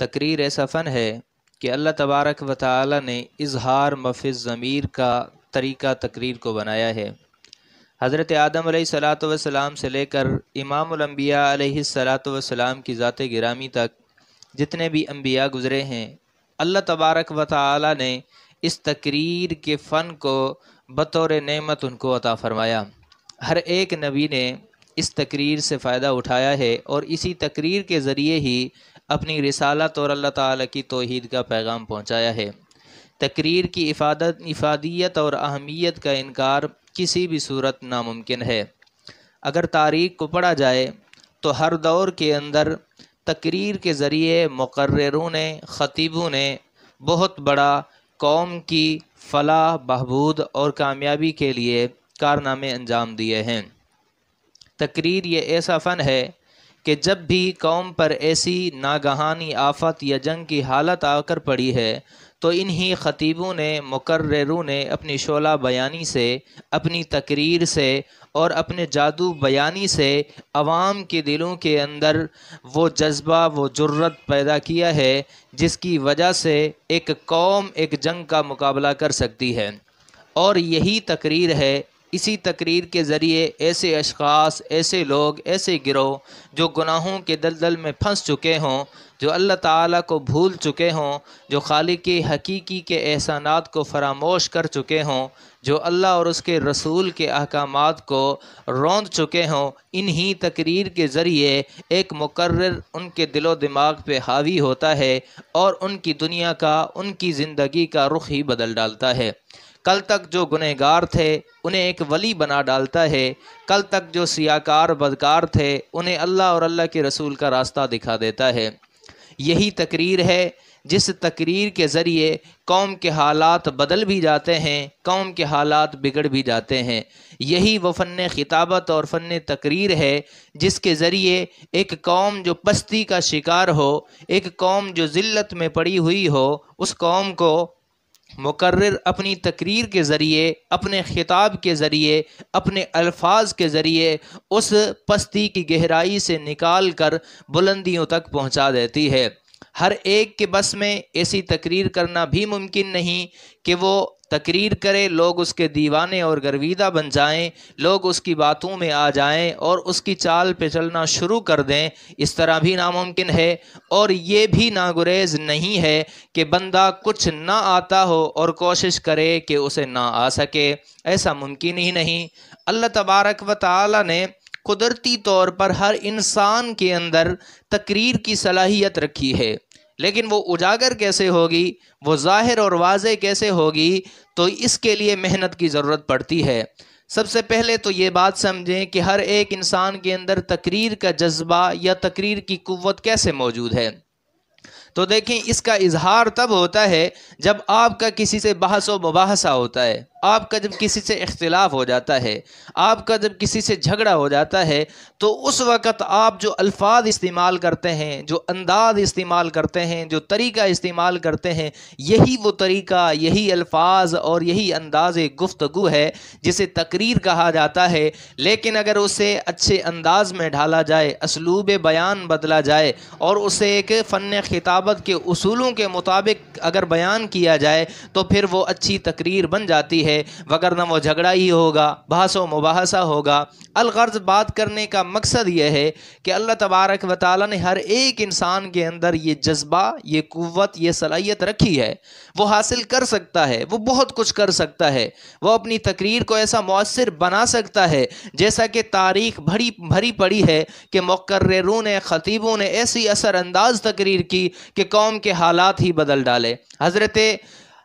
تقریر ایسا فن ہے کہ اللہ تبارک و تعالی نے اظہار مفز ضمیر کا طریقہ تقریر کو بنایا ہے۔ حضرت آدم علیہ الصلاۃ والسلام سے لے کر امام الانبیاء علیہ الصلاۃ والسلام کی ذات گرامی تک جتنے بھی انبیاء گزرے ہیں، اللہ تبارک و تعالی نے اس تقریر کے فن کو بطور نعمت ان کو عطا فرمایا۔ ہر ایک نبی نے اس تقریر سے فائدہ اٹھایا ہے اور اسی تقریر کے ذریعے ہی اپنی رسالت اور اللہ تعالی کی توحید کا پیغام پہنچایا ہے۔ تقریر کی افادیت اور اہمیت کا انکار کسی بھی صورت ناممکن ہے۔ اگر تاریخ کو پڑھا جائے تو ہر دور کے اندر تقریر کے ذریعے مقرروں نے، خطیبوں نے بہت بڑا قوم کی فلاح، بہبود اور کامیابی کے لیے کارنامے انجام دیے ہیں۔ تقریر یہ ایسا فن ہے کہ جب بھی قوم پر ایسی ناگہانی آفت یا جنگ کی حالت آ کر پڑی ہے تو انہی خطیبوں نے، مقرروں نے اپنی شعلہ بیانی سے، اپنی تقریر سے اور اپنے جادو بیانی سے عوام کے دلوں کے اندر وہ جذبہ، وہ جرت پیدا کیا ہے جس کی وجہ سے ایک قوم ایک جنگ کا مقابلہ کر سکتی ہے۔ اور یہی تقریر ہے، اسی تقریر کے ذریعے ایسے اشخاص، ایسے لوگ، ایسے گروہ جو گناہوں کے دلدل میں پھنس چکے ہوں، جو اللہ تعالیٰ کو بھول چکے ہوں، جو خالق حقیقی کے احسانات کو فراموش کر چکے ہوں، جو اللہ اور اس کے رسول کے احکامات کو روند چکے ہوں، انہی تقریر کے ذریعے ایک مقرر ان کے دل و دماغ پہ حاوی ہوتا ہے اور ان کی دنیا کا، ان کی زندگی کا رخ ہی بدل ڈالتا ہے۔ کل تک جو گنہگار تھے انہیں ایک ولی بنا ڈالتا ہے، کل تک جو سیاکار، بدکار تھے انہیں اللہ اور اللہ کے رسول کا راستہ دکھا دیتا ہے۔ یہی تقریر ہے جس تقریر کے ذریعے قوم کے حالات بدل بھی جاتے ہیں، قوم کے حالات بگڑ بھی جاتے ہیں۔ یہی وہ فن خطابت اور فن تقریر ہے جس کے ذریعے ایک قوم جو پستی کا شکار ہو، ایک قوم جو ذلت میں پڑی ہوئی ہو، اس قوم کو مقرر اپنی تقریر کے ذریعے، اپنے خطاب کے ذریعے، اپنے الفاظ کے ذریعے اس پستی کی گہرائی سے نکال کر بلندیوں تک پہنچا دیتی ہے۔ ہر ایک کے بس میں ایسی تقریر کرنا بھی ممکن نہیں کہ وہ تقریر کرے، لوگ اس کے دیوانے اور گرویدہ بن جائیں، لوگ اس کی باتوں میں آ جائیں اور اس کی چال پہ چلنا شروع کر دیں، اس طرح بھی ناممکن ہے۔ اور یہ بھی ناگریز نہیں ہے کہ بندہ کچھ نہ آتا ہو اور کوشش کرے کہ اسے نہ آ سکے، ایسا ممکن ہی نہیں۔ اللہ تبارک و تعالی نے قدرتی طور پر ہر انسان کے اندر تقریر کی صلاحیت رکھی ہے، لیکن وہ اجاگر کیسے ہوگی، وہ ظاہر اور واضح کیسے ہوگی، تو اس کے لیے محنت کی ضرورت پڑتی ہے۔ سب سے پہلے تو یہ بات سمجھیں کہ ہر ایک انسان کے اندر تقریر کا جذبہ یا تقریر کی قوت کیسے موجود ہے۔ تو دیکھیں، اس کا اظہار تب ہوتا ہے جب آپ کا کسی سے بحث و مباحثہ ہوتا ہے، آپ کا جب کسی سے اختلاف ہو جاتا ہے، آپ کا جب کسی سے جھگڑا ہو جاتا ہے، تو اس وقت آپ جو الفاظ استعمال کرتے ہیں، جو انداز استعمال کرتے ہیں، جو طریقہ استعمال کرتے ہیں، یہی وہ طریقہ، یہی الفاظ اور یہی انداز گفتگو ہے جسے تقریر کہا جاتا ہے۔ لیکن اگر اسے اچھے انداز میں ڈھالا جائے، اسلوب بیان بدلا جائے اور اسے ایک فن خطابت کے اصولوں کے مطابق اگر بیان کیا جائے تو پھر وہ اچھی تقریر بن جاتی ہے، وگرنہ وہ جھگڑا ہی ہوگا، بحث و مباحثہ ہوگا۔ الغرض بات کرنے کا مقصد یہ ہے کہ اللہ تبارک و تعالی نے ہر ایک انسان کے اندر یہ جذبہ، یہ قوت، یہ صلاحیت رکھی ہے، وہ حاصل کر سکتا ہے، وہ بہت کچھ کر سکتا ہے، وہ اپنی تقریر کو ایسا مؤثر بنا سکتا ہے جیسا کہ تاریخ بھری پڑی ہے کہ مقرروں نے، خطیبوں نے ایسی اثر انداز تقریر کی کہ قوم کے حالات ہی بدل ڈالے۔ حضرت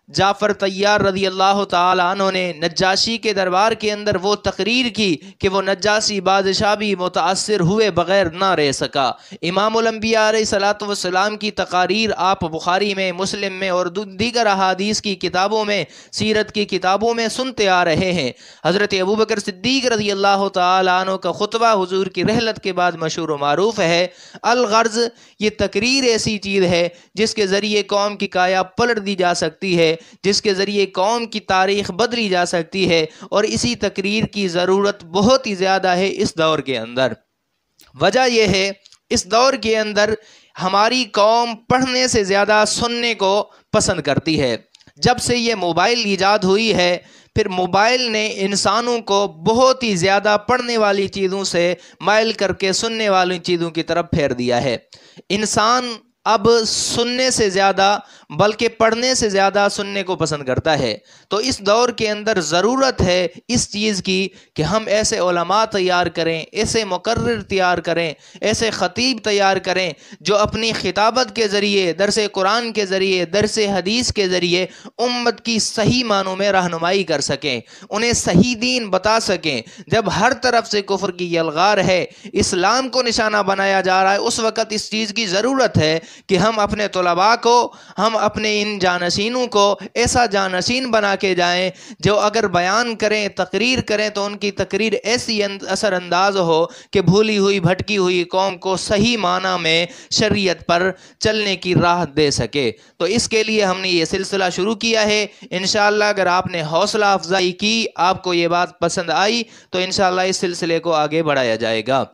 جعفر طیار رضی اللہ تعالی عنہ نے نجاشی کے دربار کے اندر وہ تقریر کی کہ وہ نجاشی بادشاہ بھی متاثر ہوئے بغیر نہ رہ سکا۔ امام الانبیاء علیہ الصلاۃ والسلام کی تقاریر آپ بخاری میں، مسلم میں اور دیگر احادیث کی کتابوں میں، سیرت کی کتابوں میں سنتے آ رہے ہیں۔ حضرت ابوبکر صدیق رضی اللہ تعالی عنہ کا خطبہ حضور کی رحلت کے بعد مشہور و معروف ہے۔ الغرض یہ تقریر ایسی چیز ہے جس کے ذریعے قوم کی کایا پلٹ دی جا سکتی ہے، جس کے ذریعے قوم کی تاریخ بدلی جا سکتی ہے، اور اسی تقریر کی ضرورت بہت ہی زیادہ ہے اس دور کے اندر۔ وجہ یہ ہے اس دور کے اندر ہماری قوم پڑھنے سے زیادہ سننے کو پسند کرتی ہے۔ جب سے یہ موبائل ایجاد ہوئی ہے، پھر موبائل نے انسانوں کو بہت ہی زیادہ پڑھنے والی چیزوں سے مائل کر کے سننے والی چیزوں کی طرف پھیر دیا ہے۔ انسان اب سننے سے زیادہ بلکہ پڑھنے سے زیادہ سننے کو پسند کرتا ہے۔ تو اس دور کے اندر ضرورت ہے اس چیز کی کہ ہم ایسے علماء تیار کریں، ایسے مقرر تیار کریں، ایسے خطیب تیار کریں جو اپنی خطابت کے ذریعے، درس قرآن کے ذریعے، درس حدیث کے ذریعے امت کی صحیح معنوں میں رہنمائی کر سکیں، انہیں صحیح دین بتا سکیں۔ جب ہر طرف سے کفر کی یلغار ہے، اسلام کو نشانہ بنایا جا رہا ہے، اس وقت اس چیز کی ضرورت ہے کہ ہم اپنے طلباء کو، ہم اپنے ان جانشینوں کو ایسا جانشین بنا کے جائیں جو اگر بیان کریں، تقریر کریں تو ان کی تقریر ایسی اثر انداز ہو کہ بھولی ہوئی بھٹکی ہوئی قوم کو صحیح معنی میں شریعت پر چلنے کی راہ دے سکے۔ تو اس کے لیے ہم نے یہ سلسلہ شروع کیا ہے۔ انشاءاللہ اگر آپ نے حوصلہ افزائی کی، آپ کو یہ بات پسند آئی، تو انشاءاللہ اس سلسلے کو آگے بڑھایا جائے گا۔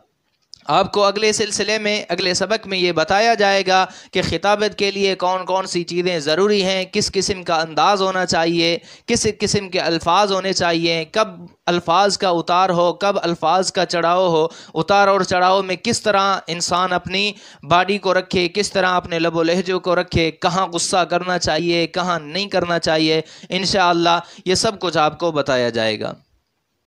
آپ کو اگلے سلسلے میں، اگلے سبق میں یہ بتایا جائے گا کہ خطابت کے لیے کون کون سی چیزیں ضروری ہیں، کس قسم کا انداز ہونا چاہیے، کس قسم کے الفاظ ہونے چاہیے، کب الفاظ کا اتار ہو، کب الفاظ کا چڑھاؤ ہو، اتار اور چڑھاؤ میں کس طرح انسان اپنی باڈی کو رکھے، کس طرح اپنے لب و لہجوں کو رکھے، کہاں غصہ کرنا چاہیے، کہاں نہیں کرنا چاہیے۔ انشاءاللہ یہ سب کچھ آپ کو بتایا جائے گا۔